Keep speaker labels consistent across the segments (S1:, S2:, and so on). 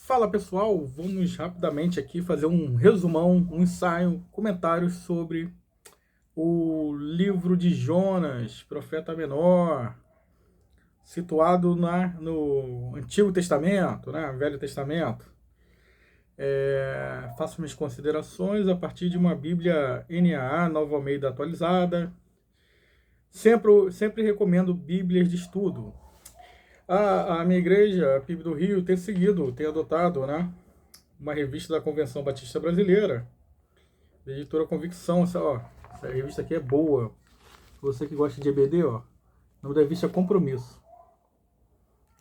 S1: Fala pessoal, vamos rapidamente aqui fazer um resumão, um ensaio, comentários sobre o livro de Jonas, profeta menor, situado no Antigo Testamento, né, Velho Testamento. Faço minhas considerações a partir de uma Bíblia NAA, Nova Almeida atualizada. Sempre recomendo Bíblias de estudo. A minha igreja, a PIB do Rio, tem adotado, né, uma revista da Convenção Batista Brasileira, da editora Convicção. Essa revista aqui é boa. Você que gosta de EBD, ó, o nome da revista é Compromisso.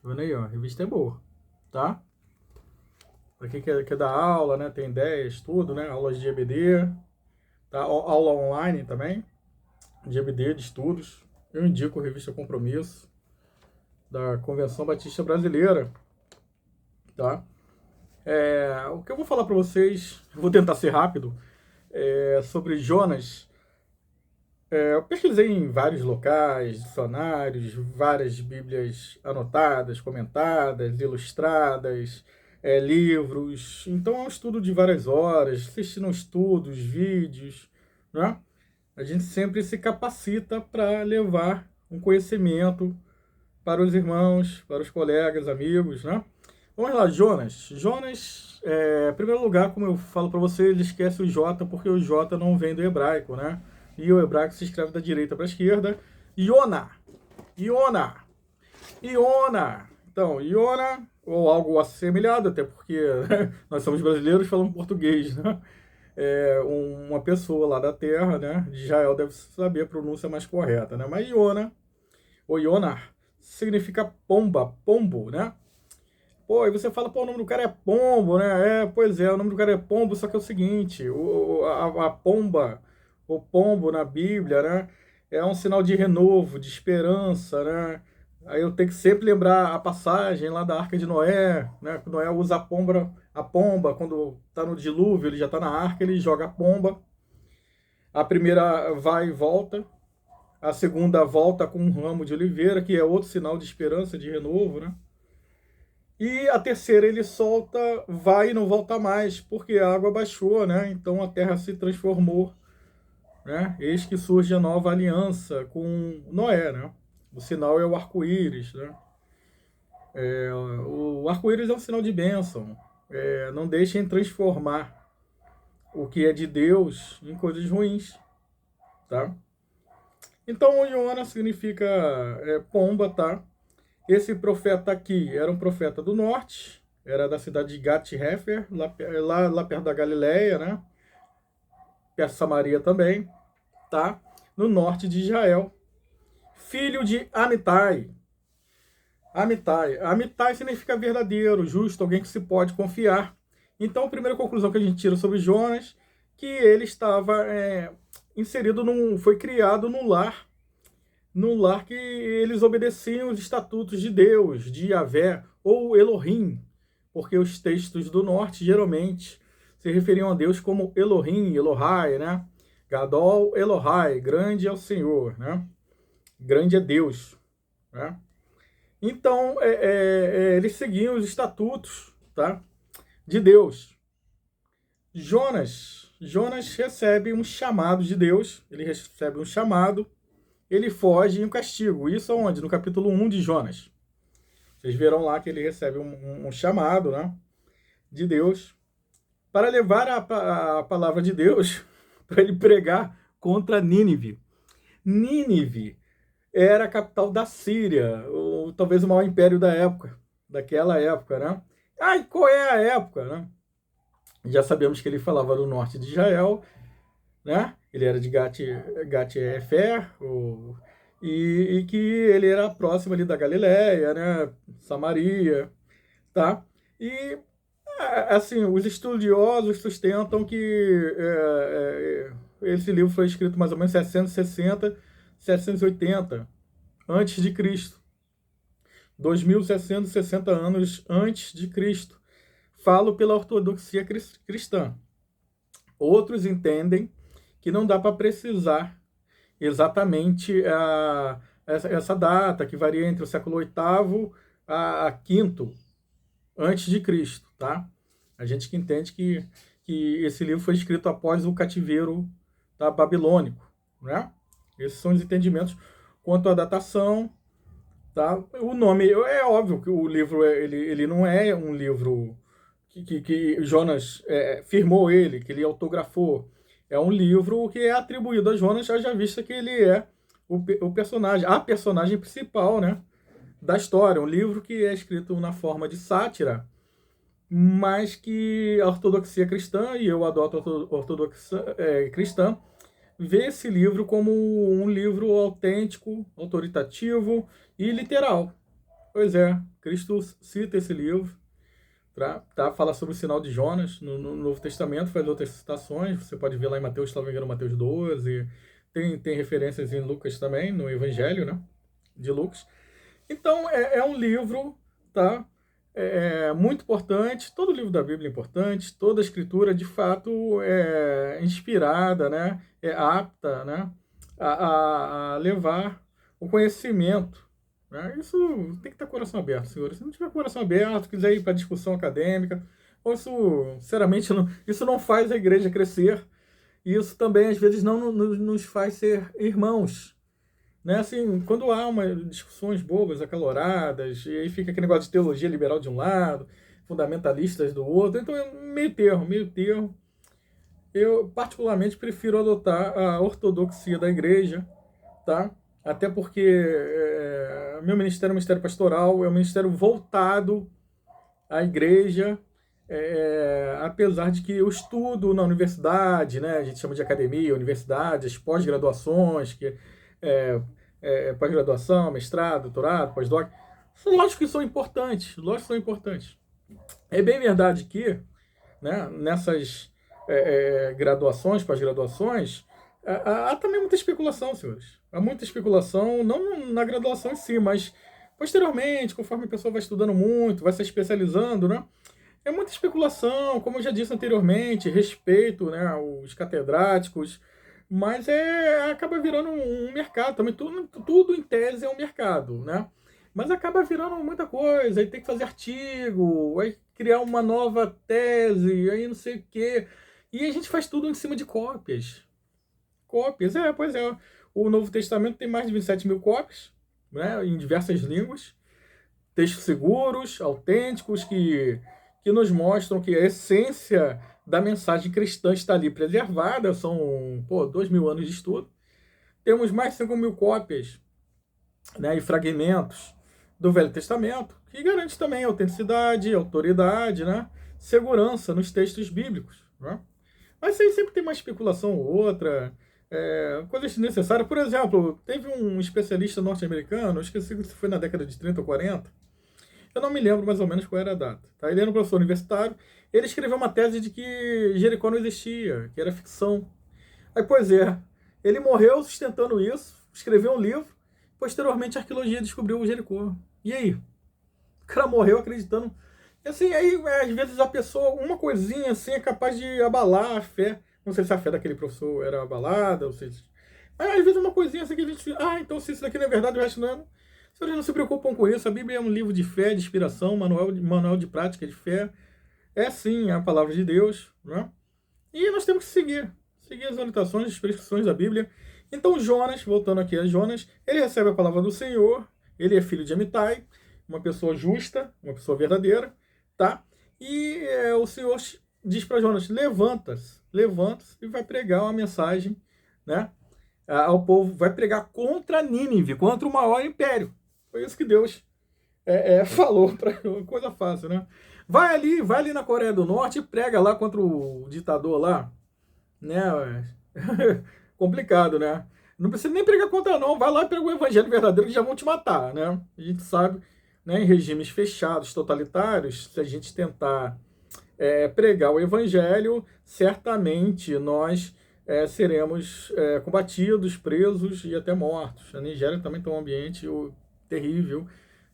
S1: Tá vendo aí, ó? A revista é boa, tá? Pra quem quer dar aula, né? Tem ideias, tudo, né? Aulas de EBD, tá? Aula online também, de EBD, de estudos. Eu indico a revista Compromisso, da Convenção Batista Brasileira, tá? O que eu vou falar para vocês, vou tentar ser rápido, sobre Jonas. Eu pesquisei em vários locais, dicionários, várias bíblias anotadas, comentadas, ilustradas, livros. Então é um estudo de várias horas, assistindo estudos, vídeos, né? A gente sempre se capacita para levar um conhecimento para os irmãos, para os colegas, amigos, né? Vamos lá, Jonas. Jonas, em primeiro lugar, como eu falo para você, ele esquece o J porque o J não vem do hebraico, né? E o hebraico se escreve da direita para a esquerda. Iona, Iona, Iona. Então, Iona, ou algo assemelhado, até porque nós somos brasileiros falando português, né? Uma pessoa lá da terra, né, de Israel, deve saber a pronúncia mais correta, né? Mas Iona, ou Ionar, significa pomba, pombo, né? Pô, aí você fala, pô, o nome do cara é Pombo, né? Pois é, o nome do cara é Pombo, só que é o seguinte, a pomba, o pombo na Bíblia, né? É um sinal de renovo, de esperança, né? Aí eu tenho que sempre lembrar a passagem lá da Arca de Noé, né? Noé usa a pomba, quando tá no dilúvio, ele já tá na arca, ele joga a pomba. A primeira vai e volta, a segunda volta com um ramo de oliveira, que é outro sinal de esperança, de renovo, né? E a terceira ele solta, vai e não volta mais, porque a água baixou, né? Então a terra se transformou, né? Eis que surge a nova aliança com Noé, né? O sinal é o arco-íris, né? O arco-íris é um sinal de bênção. Não deixem transformar o que é de Deus em coisas ruins, tá? Então o Iona significa pomba, tá? Esse profeta aqui era um profeta do norte, era da cidade de Gat-Hefer, lá perto da Galileia, né? Perto de Samaria também, tá? No norte de Israel. Filho de Amitai. Amitai significa verdadeiro, justo, alguém que se pode confiar. Então, a primeira conclusão que a gente tira sobre Jonas, que ele estava inserido foi criado num lar que eles obedeciam os estatutos de Deus, de Yahvé, ou Elohim, porque os textos do norte geralmente se referiam a Deus como Elohim, Elohai, né? Gadol Elohai, grande é o Senhor, né? Grande é Deus, né? Então, eles seguiam os estatutos, tá? De Deus. Jonas recebe um chamado de Deus, ele recebe um chamado, ele foge em um castigo. Isso aonde? No capítulo 1 de Jonas. Vocês verão lá que ele recebe um chamado, né, de Deus para levar a palavra de Deus para ele pregar contra Nínive. Nínive era a capital da Síria, ou talvez o maior império da época, daquela época, né? E qual é a época, né? Já sabemos que ele falava do norte de Israel, né? Ele era de Gat-Hefer, e que ele era próximo ali da Galileia, né? Samaria, tá? E assim, os estudiosos sustentam que esse livro foi escrito mais ou menos 760, 780 antes de Cristo, 2.760 anos antes de Cristo. Falo pela ortodoxia cristã. Outros entendem que não dá para precisar exatamente essa data, que varia entre o século VIII a V, antes de Cristo, tá? A gente que entende que esse livro foi escrito após o cativeiro, tá, babilônico, né? Esses são os entendimentos quanto à datação, tá? O nome, é óbvio que o livro, ele não é um livro que Jonas firmou ele, que ele autografou. É um livro que é atribuído a Jonas, já vista que ele é o personagem, a personagem principal, né, da história. Um livro que é escrito na forma de sátira, mas que a ortodoxia cristã, e eu adoto a ortodoxia cristã, vê esse livro como um livro autêntico, autoritativo e literal. Pois é, Cristo cita esse livro, tá? Fala sobre o sinal de Jonas no Novo Testamento, faz outras citações, você pode ver lá em Mateus, se não me engano, Mateus 12, tem referências em Lucas também, no Evangelho, né, de Lucas. Então, é um livro, tá? Muito importante, todo livro da Bíblia é importante, toda a escritura, de fato, é inspirada, né? É apta, né? a levar o conhecimento, né? Isso tem que ter coração aberto, senhores. Se não tiver coração aberto, quiser ir para discussão acadêmica, ou isso, sinceramente, isso não faz a igreja crescer, e isso também, às vezes, não nos faz ser irmãos, né? Assim, quando há discussões bobas, acaloradas, e aí fica aquele negócio de teologia liberal de um lado, fundamentalistas do outro, então é um meio termo, meio termo. Eu, particularmente, prefiro adotar a ortodoxia da igreja, tá? Até porque meu ministério é um ministério pastoral, é um ministério voltado à igreja, apesar de que eu estudo na universidade, né? A gente chama de academia, universidade, as pós-graduações, que pós-graduação, mestrado, doutorado, pós-doc. Lógico que são importantes, lógico que são importantes. É bem verdade que, né, nessas graduações, pós-graduações, há também muita especulação, senhores. Há muita especulação, não na graduação em si, mas posteriormente, conforme a pessoa vai estudando muito, vai se especializando, né? É muita especulação, como eu já disse anteriormente, respeito, né, os catedráticos, mas acaba virando um mercado também. Tudo em tese é um mercado, né? Mas acaba virando muita coisa, aí tem que fazer artigo, aí criar uma nova tese, aí não sei o quê. E a gente faz tudo em cima de cópias. Cópias, pois é. O Novo Testamento tem mais de 27 mil cópias, né, em diversas línguas. Textos seguros, autênticos, que nos mostram que a essência da mensagem cristã está ali preservada. São 2.000 anos de estudo. Temos mais de 5 mil cópias, né, e fragmentos do Velho Testamento, que garante também autenticidade, autoridade, né, segurança nos textos bíblicos. Né? Mas aí sempre tem uma especulação ou outra, coisas desnecessárias. Por exemplo, teve um especialista norte-americano, esqueci se foi na década de 30 ou 40, eu não me lembro mais ou menos qual era a data. Tá? Ele era um professor universitário, ele escreveu uma tese de que Jericó não existia, que era ficção. Aí, pois ele morreu sustentando isso, escreveu um livro, posteriormente a arqueologia descobriu o Jericó. E aí? O cara morreu acreditando. E assim, aí às vezes a pessoa, uma coisinha assim, é capaz de abalar a fé. Não sei se a fé daquele professor era abalada, ou seja. Mas às vezes uma coisinha assim que a gente. Então se isso daqui não é verdade, o resto não é. Os senhores não se preocupam com isso. A Bíblia é um livro de fé, de inspiração, manual de prática de fé. É sim a palavra de Deus, né? E nós temos que seguir as orientações, as prescrições da Bíblia. Então Jonas, voltando aqui a Jonas, ele recebe a palavra do Senhor, ele é filho de Amitai, uma pessoa justa, uma pessoa verdadeira, tá? E o Senhor diz para Jonas, levanta-se e vai pregar uma mensagem, né, ao povo, vai pregar contra Nínive, contra o maior império. Foi isso que Deus falou, para coisa fácil, né? Vai ali na Coreia do Norte e prega lá contra o ditador lá, né? Complicado, né? Não precisa nem pregar contra não, vai lá e prega o evangelho verdadeiro que já vão te matar, né? A gente sabe, né, em regimes fechados, totalitários, se a gente tentar pregar o evangelho, certamente nós seremos combatidos, presos e até mortos. A Nigéria também tem um ambiente terrível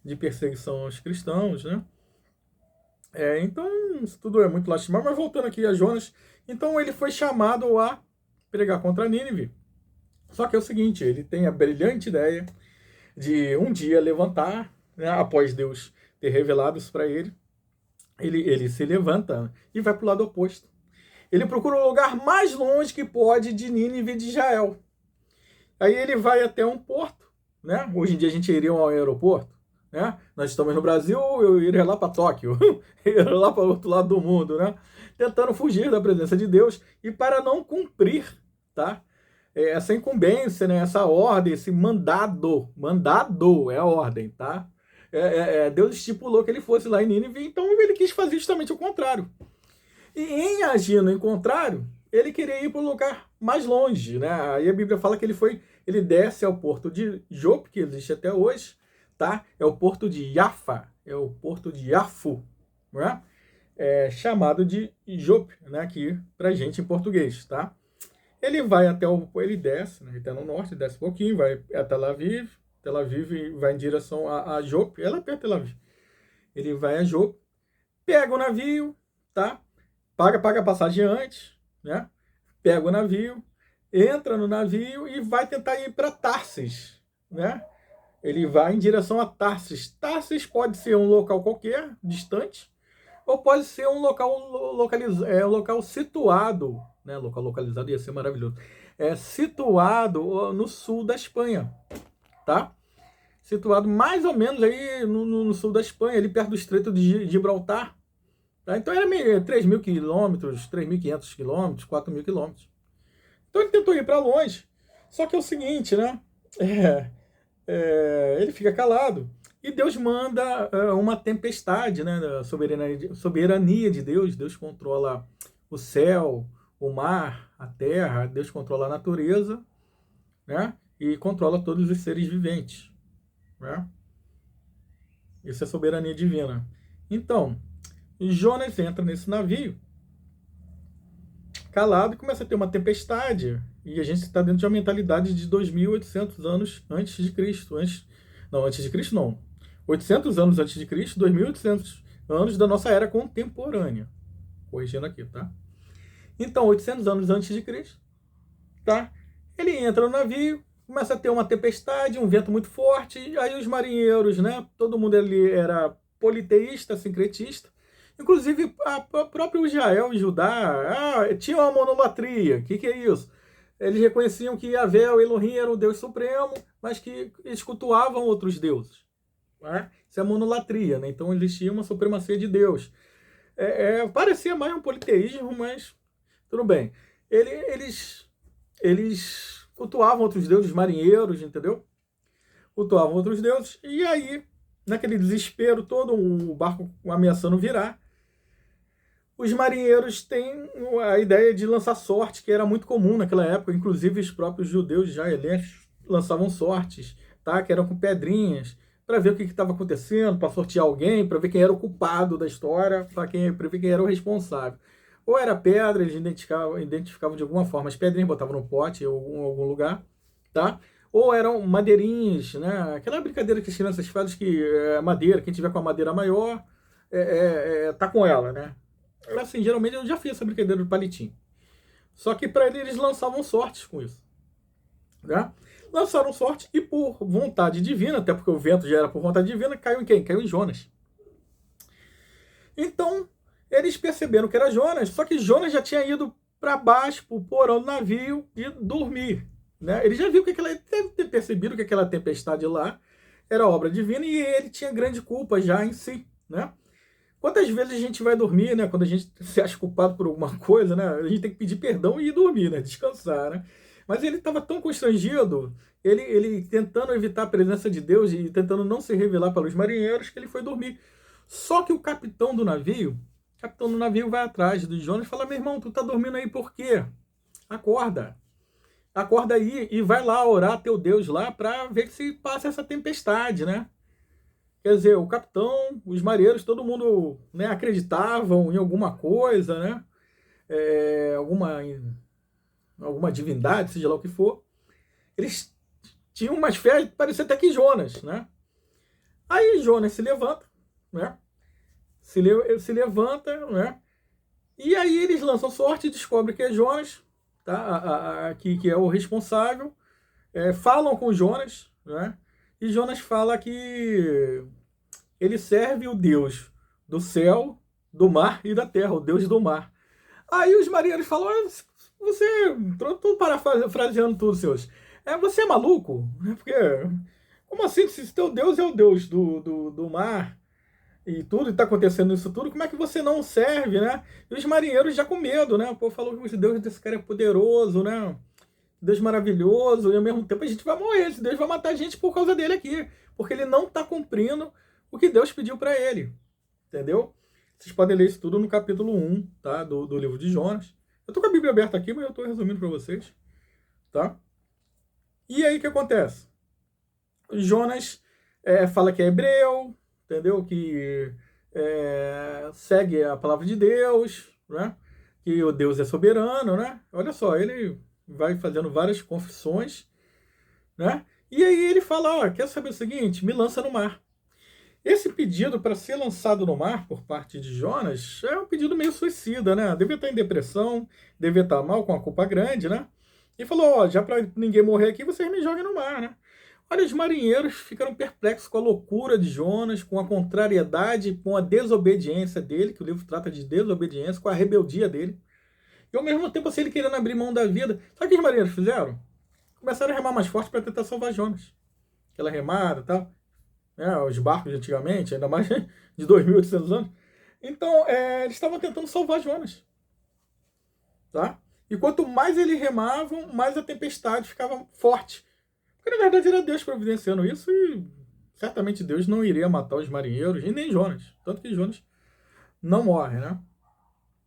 S1: de perseguição aos cristãos, né? Então, isso tudo é muito lastimável. Mas voltando aqui a Jonas, então ele foi chamado a pregar contra Nínive. Só que é o seguinte, ele tem a brilhante ideia de um dia levantar, né, após Deus ter revelado isso para ele, ele se levanta e vai para o lado oposto. Ele procura o lugar mais longe que pode de Nínive e de Israel. Aí ele vai até um porto, né? Hoje em dia a gente iria ao aeroporto, né? Nós estamos no Brasil, eu iria lá para Tóquio, iria lá para o outro lado do mundo, né? Tentando fugir da presença de Deus e para não cumprir, tá? Essa incumbência, né? Essa ordem, esse mandado é a ordem, tá? Deus estipulou que ele fosse lá em Nínive, então ele quis fazer justamente o contrário. E em agindo em contrário, ele queria ir para um lugar mais longe, né? Aí a Bíblia fala que ele desce ao porto de Jope, que existe até hoje, tá? É o porto de Jafa, é o porto de Jafu, né? Chamado de Jope, né? Aqui pra gente em português, tá? Ele vai ele desce, né? Ele tá no norte, desce um pouquinho, vai a Tel Aviv vai em direção a Jope, ela é perto de Tel Aviv. Ele vai a Jope, pega o navio, tá? Paga a passagem antes, né? Pega o navio, entra no navio e vai tentar ir para Tarsis, né? Ele vai em direção a Tarsis. Tarsis pode ser um local qualquer, distante, ou pode ser um local situado, né? Local localizado ia ser maravilhoso. Situado no sul da Espanha, tá? Situado mais ou menos aí no sul da Espanha, ali perto do Estreito de Gibraltar. Tá? Então era 3.000 quilômetros, 3.500 quilômetros, 4.000 quilômetros. Então ele tentou ir para longe. Só que é o seguinte, né? Ele fica calado. E Deus manda uma tempestade, né? A soberania de Deus. Deus controla o céu, o mar, a terra. Deus controla a natureza, né? E controla todos os seres viventes, né? Isso é soberania divina. Então, Jonas entra nesse navio, calado, e começa a ter uma tempestade. E a gente está dentro de uma mentalidade de 2.800 anos antes de Cristo. Antes de Cristo não. 800 anos antes de Cristo, 2.800 anos da nossa era contemporânea. Corrigindo aqui, tá? Então, 800 anos antes de Cristo, tá? Ele entra no navio, começa a ter uma tempestade, um vento muito forte, aí os marinheiros, né? Todo mundo ali era politeísta, sincretista. Inclusive, a próprio Israel e Judá tinha uma monolatria. O que é isso? Eles reconheciam que Yahvé, o Elohim, era o Deus supremo, mas que eles cultuavam outros deuses. Né? Isso é monolatria, né? Então existia uma supremacia de Deus. Parecia mais um politeísmo, mas tudo bem. Eles cultuavam outros deuses, marinheiros, entendeu? Cultuavam outros deuses, e aí, naquele desespero todo, o barco ameaçando virar, os marinheiros têm a ideia de lançar sorte, que era muito comum naquela época. Inclusive, os próprios judeus israelenses lançavam sortes, tá? Que eram com pedrinhas, para ver o que estava acontecendo, para sortear alguém, para ver quem era o culpado da história, para ver quem era o responsável. Ou era pedra, eles identificavam de alguma forma as pedrinhas, botavam no pote ou em algum lugar, tá? Ou eram madeirinhas, né? Aquela brincadeira que as crianças fazem, que madeira, quem tiver com a madeira maior, tá com ela, né? Assim, geralmente eu já fiz essa brincadeira do palitinho. Só que para eles lançavam sortes com isso. Né? Lançaram sorte e por vontade divina, até porque o vento já era por vontade divina, caiu em quem? Caiu em Jonas. Então, eles perceberam que era Jonas, só que Jonas já tinha ido para baixo, pro porão do navio e dormir. Né? Ele já viu que deve ter percebido que aquela tempestade lá era obra divina e ele tinha grande culpa já em si. Né? Quantas vezes a gente vai dormir, né? Quando a gente se acha culpado por alguma coisa, né? A gente tem que pedir perdão e ir dormir, né? Descansar, né? Mas ele estava tão constrangido, ele tentando evitar a presença de Deus e tentando não se revelar para os marinheiros, que ele foi dormir. Só que o capitão do navio vai atrás do Jonas e fala: meu irmão, tu tá dormindo aí por quê? Acorda. Acorda aí e vai lá orar a teu Deus lá para ver se passa essa tempestade, né? Quer dizer, o capitão, os marinheiros, todo mundo, né, acreditavam em alguma coisa, né? Alguma divindade, seja lá o que for. Eles tinham umas fé, parecia até que Jonas, né? Aí Jonas se levanta, né? Se levanta, né? E aí eles lançam sorte e descobrem que é Jonas, tá? Que é o responsável. Falam com Jonas, né? E Jonas fala que ele serve o Deus do céu do mar e da terra, o Deus do mar. Aí os marinheiros falam, você, tô parafraseando tudo, seus, você é maluco? Porque, como assim, se teu Deus é o Deus do mar e tudo, e tá acontecendo isso tudo, como é que você não serve, né? E os marinheiros já com medo, né? Pô, falou que esse Deus desse cara é poderoso, né? Deus maravilhoso, e ao mesmo tempo a gente vai morrer, esse Deus vai matar a gente por causa dele aqui, porque ele não está cumprindo o que Deus pediu para ele, entendeu? Vocês podem ler isso tudo no capítulo 1, tá? Do livro de Jonas. Eu tô com a Bíblia aberta aqui, mas eu tô resumindo para vocês, tá? E aí o que acontece? Jonas fala que é hebreu, entendeu? Que segue a palavra de Deus, né? Que o Deus é soberano, né? Olha só, ele vai fazendo várias confissões, né? E aí ele fala, ó, quer saber o seguinte? Me lança no mar. Esse pedido para ser lançado no mar por parte de Jonas é um pedido meio suicida, né? Devia estar em depressão, devia estar mal, com a culpa grande, né? E falou, ó, já para ninguém morrer aqui, vocês me joguem no mar, né? Olha, os marinheiros ficaram perplexos com a loucura de Jonas, com a contrariedade, com a desobediência dele, que o livro trata de desobediência, com a rebeldia dele. E ao mesmo tempo, assim, ele querendo abrir mão da vida. Sabe o que os marinheiros fizeram? Começaram a remar mais forte para tentar salvar Jonas. Aquela remada e tal. Os barcos de antigamente, ainda mais de 2.800 anos. Então, eles estavam tentando salvar Jonas. Tá? E quanto mais eles remavam, mais a tempestade ficava forte. Porque, na verdade, era Deus providenciando isso e certamente Deus não iria matar os marinheiros e nem Jonas. Tanto que Jonas não morre, né?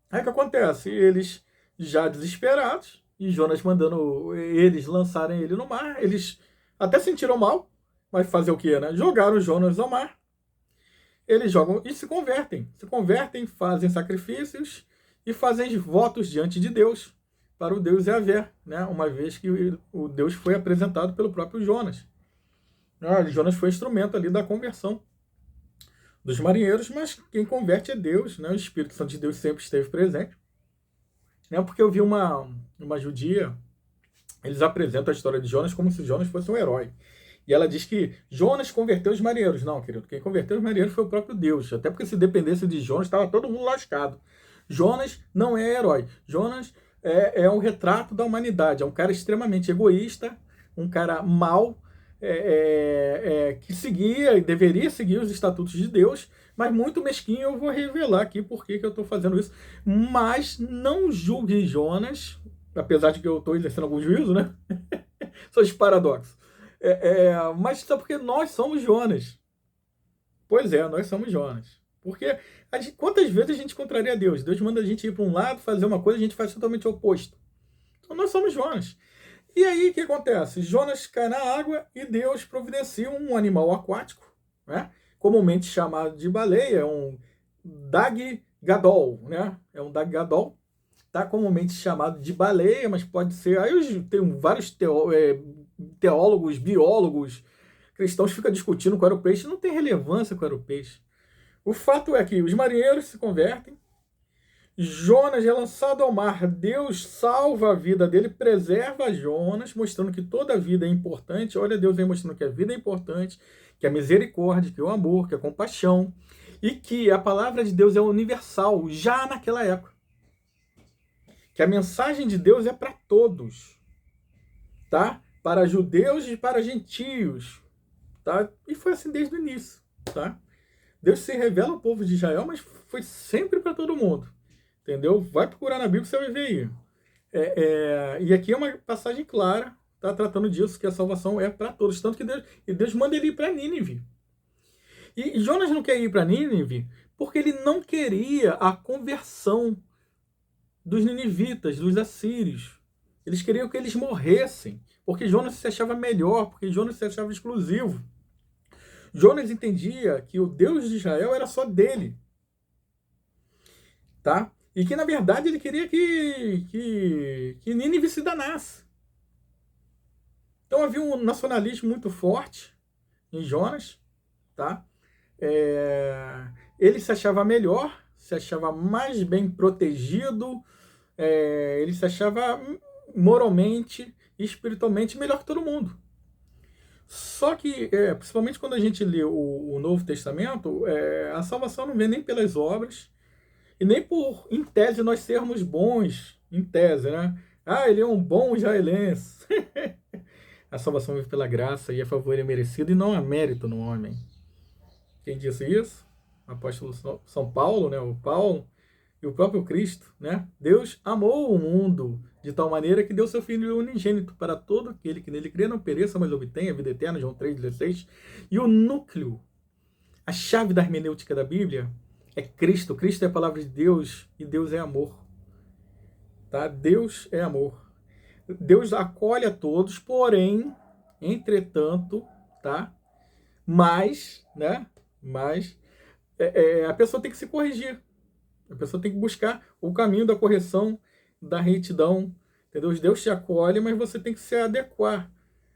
S1: Aí o que acontece? Eles já desesperados, e Jonas mandando eles lançarem ele no mar, eles até sentiram mal, mas fazer o que, né? Jogaram Jonas ao mar. Eles jogam e se convertem, fazem sacrifícios e fazem votos diante de Deus para o Deus Yahvé, né? Uma vez que o Deus foi apresentado pelo próprio Jonas. Jonas foi instrumento ali da conversão dos marinheiros, mas quem converte é Deus, né? O Espírito Santo de Deus sempre esteve presente. Porque eu vi uma judia, eles apresentam a história de Jonas como se Jonas fosse um herói. E ela diz que Jonas converteu os marinheiros. Não, querido, quem converteu os marinheiros foi o próprio Deus. Até porque se dependesse de Jonas, estava todo mundo lascado. Jonas não é herói. Jonas é um retrato da humanidade. É um cara extremamente egoísta, um cara mau, que seguia e deveria seguir os estatutos de Deus, mas muito mesquinho. Eu vou revelar aqui por que eu estou fazendo isso. Mas não julgue Jonas, apesar de que eu estou exercendo algum juízo, né? São os paradoxos. Mas só porque nós somos Jonas. Pois é, nós somos Jonas. Porque quantas vezes a gente contraria Deus? Deus manda a gente ir para um lado, fazer uma coisa, a gente faz totalmente o oposto. Então nós somos Jonas. E aí o que acontece? Jonas cai na água e Deus providencia um animal aquático, né? Comumente chamado de baleia, um dag gadol, né? É um dag gadol, tá comumente chamado de baleia, mas pode ser. Aí tem vários teólogos, biólogos, cristãos ficam discutindo qual era o peixe, não tem relevância qual era o peixe. O fato é que os marinheiros se convertem, Jonas é lançado ao mar, Deus salva a vida dele, preserva Jonas, mostrando que toda a vida é importante. Olha, Deus vem mostrando que a vida é importante, que a misericórdia, que o amor, que a compaixão, e que a palavra de Deus é universal, já naquela época. Que a mensagem de Deus é para todos, tá? Para judeus e para gentios, tá? E foi assim desde o início, tá? Deus se revela ao povo de Israel, mas foi sempre para todo mundo, entendeu? Vai procurar na Bíblia que você vai ver aí. E aqui é uma passagem clara, tá? Tratando disso, que a salvação é para todos, tanto que Deus manda ele ir para Nínive. E Jonas não quer ir para Nínive porque ele não queria a conversão dos ninivitas, dos assírios. Eles queriam que eles morressem, porque Jonas se achava melhor, porque Jonas se achava exclusivo. Jonas entendia que o Deus de Israel era só dele, tá? E que, na verdade, ele queria que Nínive se danasse. Então havia um nacionalismo muito forte em Jonas, tá? Ele se achava melhor, se achava mais bem protegido, ele se achava moralmente e espiritualmente melhor que todo mundo. Só que, principalmente quando a gente lê o Novo Testamento, a salvação não vem nem pelas obras, E nem por, em tese, nós sermos bons, em tese, né? Ah, ele é um bom israelense. A salvação vive pela graça e a favor é merecido e não há mérito no homem. Quem disse isso? O apóstolo São Paulo, né? O Paulo e o próprio Cristo, né? Deus amou o mundo de tal maneira que deu seu Filho unigênito para todo aquele que nele crê não pereça, mas obtenha a vida eterna, João 3,16. E o núcleo, a chave da hermenêutica da Bíblia é Cristo. Cristo é a palavra de Deus e Deus é amor. Tá? Deus é amor. Deus acolhe a todos, porém, entretanto, tá? Né? Mas a pessoa tem que se corrigir. A pessoa tem que buscar o caminho da correção, da retidão. Entendeu? Deus te acolhe, mas você tem que se adequar.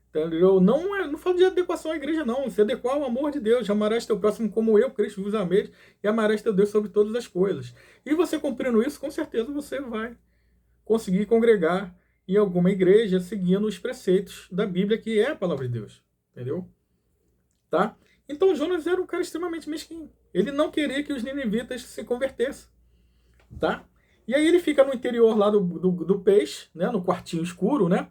S1: Entendeu? Não falo de adequação à igreja, não. Se adequar ao amor de Deus. Amarás teu próximo como eu, Cristo, vos amei, e amarás teu Deus sobre todas as coisas. E você cumprindo isso, com certeza você vai conseguir congregar em alguma igreja seguindo os preceitos da Bíblia, que é a palavra de Deus. Entendeu? Tá? Então Jonas era um cara extremamente mesquinho. Ele não queria que os ninivitas se convertessem. Tá? E aí ele fica no interior lá do peixe, né? No quartinho escuro, né?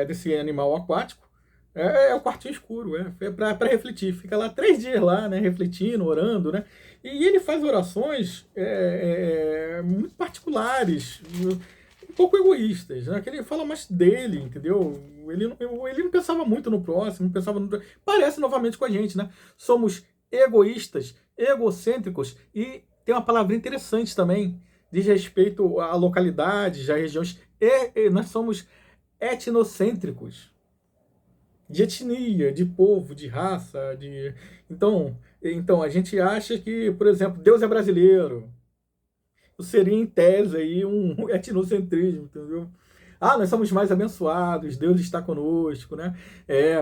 S1: Desse animal aquático. É o quartinho escuro, para refletir. Fica lá 3 dias lá, né? Refletindo, orando, né? E ele faz orações muito particulares, um pouco egoístas, né? Que ele fala mais dele, entendeu? Ele não pensava muito no próximo, não pensava no... Parece novamente com a gente, né? Somos egoístas, egocêntricos, e tem uma palavra interessante também, diz respeito a localidades, a regiões. Nós somos etnocêntricos, de etnia, de povo, de raça, Então, a gente acha que, por exemplo, Deus é brasileiro. Seria, em tese, aí, um etnocentrismo, entendeu? Ah, nós somos mais abençoados, Deus está conosco, né?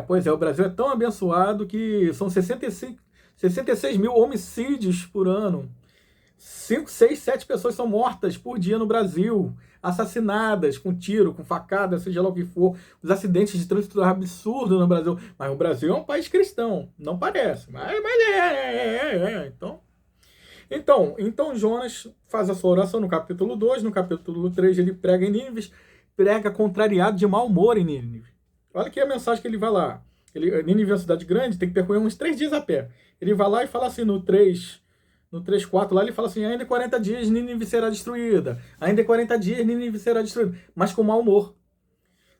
S1: Pois é, o Brasil é tão abençoado que são 66 mil homicídios por ano. 5, 6, 7 pessoas são mortas por dia no Brasil, assassinadas com tiro, com facada, seja lá o que for. Os acidentes de trânsito são absurdos no Brasil. Mas o Brasil é um país cristão, não parece, mas Então Jonas faz a sua oração no capítulo 2, no capítulo 3 ele prega em Nínive, prega contrariado de mau humor em Nínive. Olha aqui a mensagem que ele vai lá. Nínive é uma cidade grande, tem que percorrer uns 3 dias a pé. Ele vai lá e fala assim no 3:4 lá, ele fala assim: ainda em 40 dias Nínive será destruída. Ainda em 40 dias Nínive será destruída. Mas com mau humor.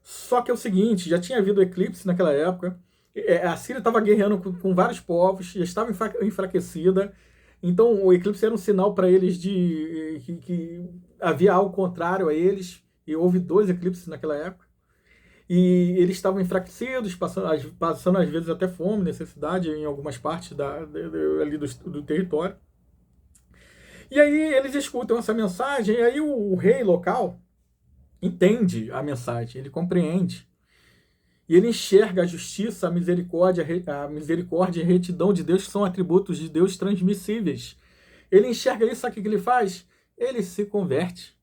S1: Só que é o seguinte, já tinha havido eclipse naquela época. A Síria estava guerreando com vários povos, já estava enfraquecida. Então o eclipse era um sinal para eles de que havia algo contrário a eles. E houve 2 eclipses naquela época. E eles estavam enfraquecidos, passando às vezes até fome, necessidade em algumas partes ali do território. E aí eles escutam essa mensagem, e aí o rei local entende a mensagem, ele compreende. E ele enxerga a justiça, a misericórdia e a retidão de Deus, que são atributos de Deus transmissíveis. Ele enxerga isso, sabe o que ele faz? Ele se converte.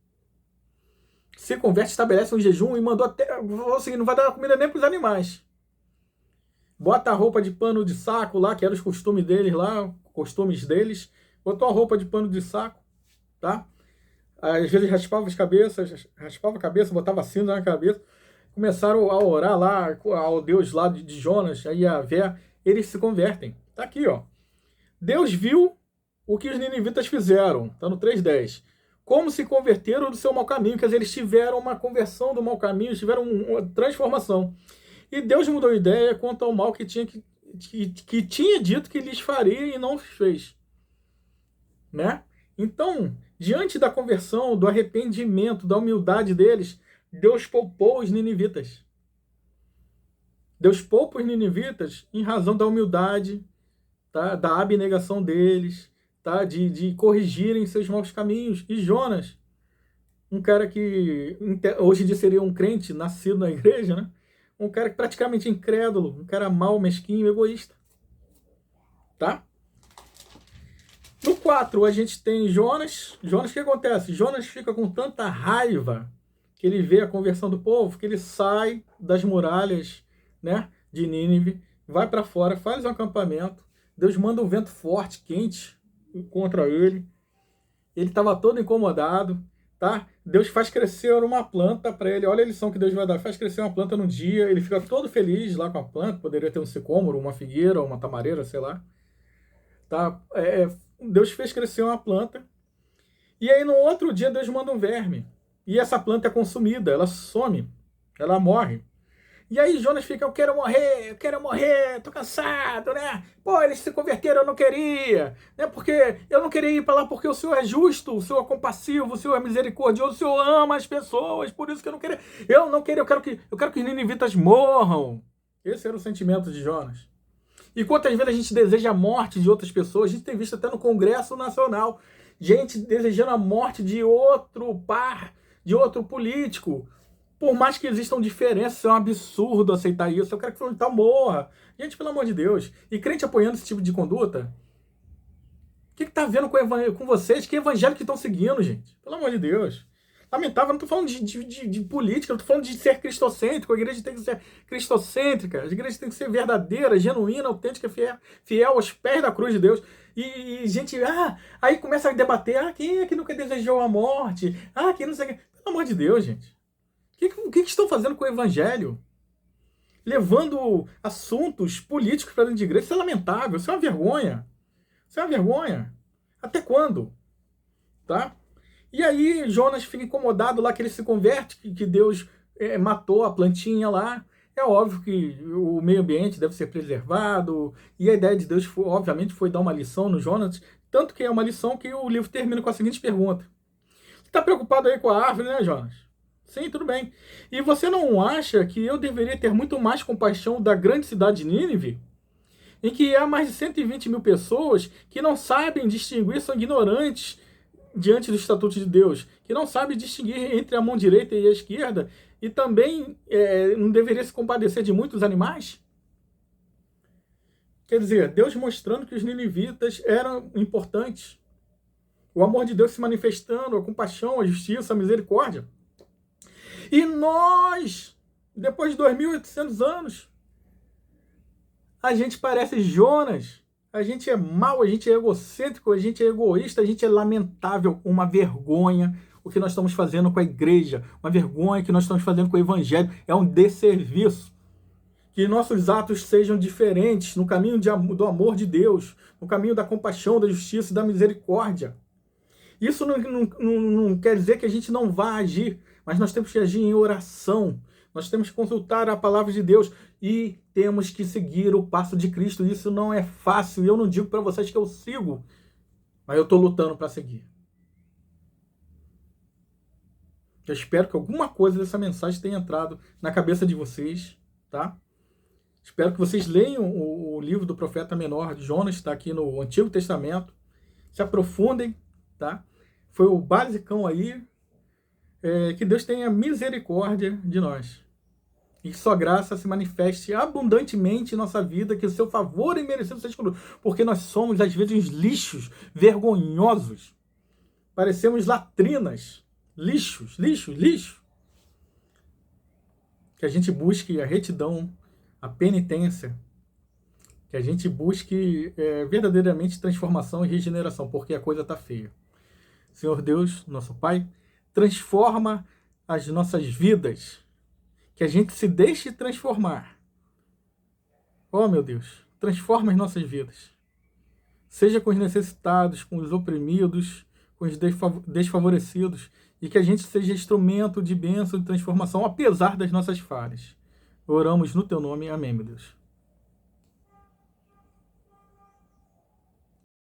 S1: Estabelece um jejum e mandou até... não vai dar comida nem para os animais. Bota a roupa de pano de saco lá, que eram os costumes deles. Botou a roupa de pano de saco, tá? Às vezes raspava a cabeça, botava cinza na cabeça. Começaram a orar lá ao Deus lá de Jonas, aí a Vé, eles se convertem. Tá aqui, ó. Deus viu o que os ninivitas fizeram, tá no 3:10. Como se converteram do seu mau caminho, quer dizer, eles tiveram uma conversão do mau caminho, eles tiveram uma transformação. E Deus mudou a ideia quanto ao mal que tinha dito que lhes faria e não fez. Né? Então, diante da conversão, do arrependimento, da humildade deles, Deus poupou os ninivitas. Deus poupa os ninivitas em razão da humildade, tá? Da abnegação deles, tá? De corrigirem seus maus caminhos. E Jonas, um cara que hoje em dia seria um crente nascido na igreja, né? Um cara praticamente incrédulo, um cara mau, mesquinho, egoísta. Tá? No 4, a gente tem Jonas. Jonas, o que acontece? Jonas fica com tanta raiva que ele vê a conversão do povo, que ele sai das muralhas, né, de Nínive, vai para fora, faz um acampamento. Deus manda um vento forte, quente, contra ele. ele estava todo incomodado, tá? Deus faz crescer uma planta para ele, olha a lição que Deus vai dar, faz crescer uma planta no dia, ele fica todo feliz lá com a planta, poderia ter um sicômoro, uma figueira, uma tamareira, sei lá, tá? Deus fez crescer uma planta, e aí no outro dia Deus manda um verme, e essa planta é consumida, ela some, ela morre. E aí Jonas fica, eu quero morrer, tô cansado, né? Pô, eles se converteram, eu não queria, né? Porque eu não queria ir para lá porque o Senhor é justo, o Senhor é compassivo, o Senhor é misericordioso, o Senhor ama as pessoas, por isso que eu não queria. Eu não queria, eu quero que os ninivitas morram. Esse era o sentimento de Jonas. E quantas vezes a gente deseja a morte de outras pessoas, a gente tem visto até no Congresso Nacional, gente desejando a morte de outro de outro político. Por mais que existam diferenças, é um absurdo aceitar isso. Eu quero que o fulano de tal morra. Gente, pelo amor de Deus. E crente apoiando esse tipo de conduta? O que está vendo com vocês? Que evangelho que estão seguindo, gente? Pelo amor de Deus. Lamentável, eu não estou falando de política, eu estou falando de ser cristocêntrico. A igreja tem que ser cristocêntrica. A igreja tem que ser verdadeira, genuína, autêntica, fiel aos pés da cruz de Deus. E gente, aí começa a debater, quem é que nunca desejou a morte? Quem não sei o que. Pelo amor de Deus, gente. O que estão fazendo com o evangelho? Levando assuntos políticos para dentro de igreja. Isso é lamentável, isso é uma vergonha. Isso é uma vergonha. Até quando? Tá? E aí Jonas fica incomodado lá que ele se converte, que Deus matou a plantinha lá. É óbvio que o meio ambiente deve ser preservado. E a ideia de Deus, obviamente, foi dar uma lição no Jonas. Tanto que é uma lição que o livro termina com a seguinte pergunta. Você está preocupado aí com a árvore, né, Jonas? Sim, tudo bem. E você não acha que eu deveria ter muito mais compaixão da grande cidade de Nínive, em que há mais de 120 mil pessoas que não sabem distinguir, são ignorantes diante do estatuto de Deus, que não sabem distinguir entre a mão direita e a esquerda, e também não deveria se compadecer de muitos animais? Quer dizer, Deus mostrando que os ninivitas eram importantes. O amor de Deus se manifestando, a compaixão, a justiça, a misericórdia. E nós, depois de 2.800 anos, a gente parece Jonas. A gente é mau, a gente é egocêntrico, a gente é egoísta, a gente é lamentável. Uma vergonha o que nós estamos fazendo com a igreja. Uma vergonha que nós estamos fazendo com o evangelho. É um desserviço. Que nossos atos sejam diferentes no caminho do amor de Deus, no caminho da compaixão, da justiça e da misericórdia. Isso não quer dizer que a gente não vá agir, mas nós temos que agir em oração. Nós temos que consultar a palavra de Deus e temos que seguir o passo de Cristo. Isso não é fácil. E eu não digo para vocês que eu sigo, mas eu estou lutando para seguir. Eu espero que alguma coisa dessa mensagem tenha entrado na cabeça de vocês, tá? Espero que vocês leiam o livro do profeta menor de Jonas, está aqui no Antigo Testamento. Se aprofundem, tá? Foi o basicão aí. Que Deus tenha misericórdia de nós. E que sua graça se manifeste abundantemente em nossa vida, que o seu favor imerecido seja conosco. Porque nós somos, às vezes, uns lixos vergonhosos. Parecemos latrinas. Lixos. Que a gente busque a retidão, a penitência. Que a gente busque verdadeiramente transformação e regeneração, porque a coisa está feia. Senhor Deus, nosso Pai, transforma as nossas vidas, que a gente se deixe transformar. Oh, meu Deus, transforma as nossas vidas. Seja com os necessitados, com os oprimidos, com os desfavorecidos, e que a gente seja instrumento de bênção e transformação, apesar das nossas falhas. Oramos no teu nome. Amém, meu Deus.